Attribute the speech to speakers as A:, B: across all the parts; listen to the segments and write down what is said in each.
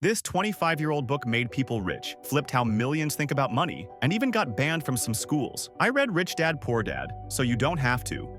A: This 25-year-old book made people rich, flipped how millions think about money, and even got banned from some schools. I read Rich Dad, Poor Dad, so you don't have to.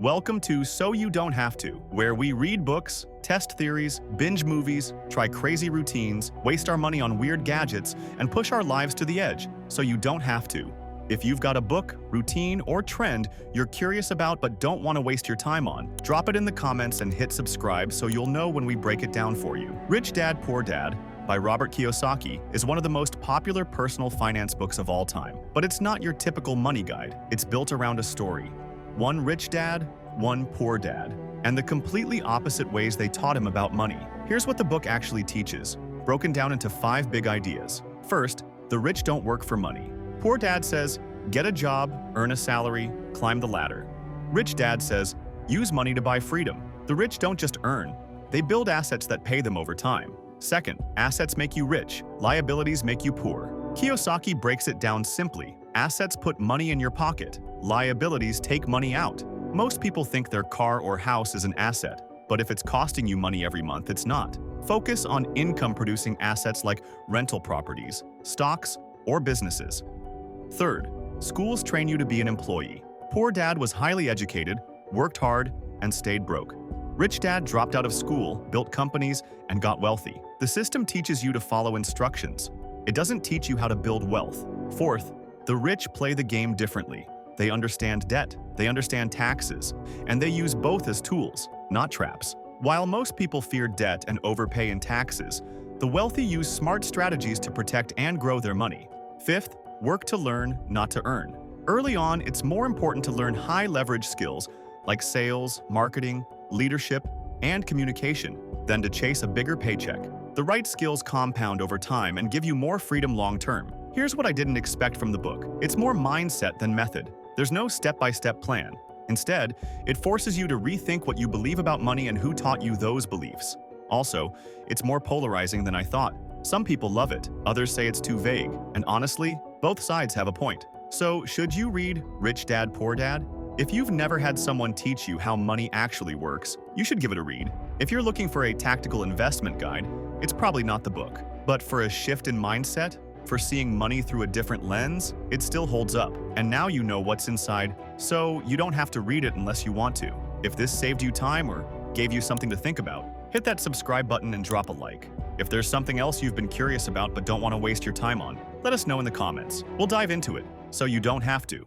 A: Welcome to So You Don't Have To, where we read books, test theories, binge movies, try crazy routines, waste our money on weird gadgets, and push our lives to the edge, so you don't have to. If you've got a book, routine, or trend you're curious about but don't want to waste your time on, drop it in the comments and hit subscribe so you'll know when we break it down for you. Rich Dad, Poor Dad by Robert Kiyosaki is one of the most popular personal finance books of all time. But it's not your typical money guide. It's built around a story. One rich dad, one poor dad, and the completely opposite ways they taught him about money. Here's what the book actually teaches, broken down into 5 big ideas. First, the rich don't work for money. Poor dad says, get a job, earn a salary, climb the ladder. Rich dad says, use money to buy freedom. The rich don't just earn, they build assets that pay them over time. Second, assets make you rich, liabilities make you poor. Kiyosaki breaks it down simply. Assets put money in your pocket, liabilities take money out. Most people think their car or house is an asset, but if it's costing you money every month, it's not. Focus on income-producing assets like rental properties, stocks, or businesses. Third, schools train you to be an employee. Poor dad was highly educated, worked hard, and stayed broke. Rich dad dropped out of school, built companies, and got wealthy. The system teaches you to follow instructions. It doesn't teach you how to build wealth. Fourth, the rich play the game differently. They understand debt, they understand taxes, and they use both as tools, not traps. While most people fear debt and overpay in taxes, the wealthy use smart strategies to protect and grow their money. Fifth, work to learn, not to earn. Early on, it's more important to learn high-leverage skills like sales, marketing, leadership, and communication than to chase a bigger paycheck. The right skills compound over time and give you more freedom long-term. Here's what I didn't expect from the book. It's more mindset than method. There's no step-by-step plan. Instead, it forces you to rethink what you believe about money and who taught you those beliefs. Also, it's more polarizing than I thought. Some people love it, others say it's too vague, and honestly, both sides have a point. So, should you read Rich Dad, Poor Dad? If you've never had someone teach you how money actually works, you should give it a read. If you're looking for a tactical investment guide, it's probably not the book. But for a shift in mindset, for seeing money through a different lens, it still holds up. And now you know what's inside, so you don't have to read it unless you want to. If this saved you time or gave you something to think about, hit that subscribe button and drop a like. If there's something else you've been curious about but don't want to waste your time on, let us know in the comments. We'll dive into it, so you don't have to.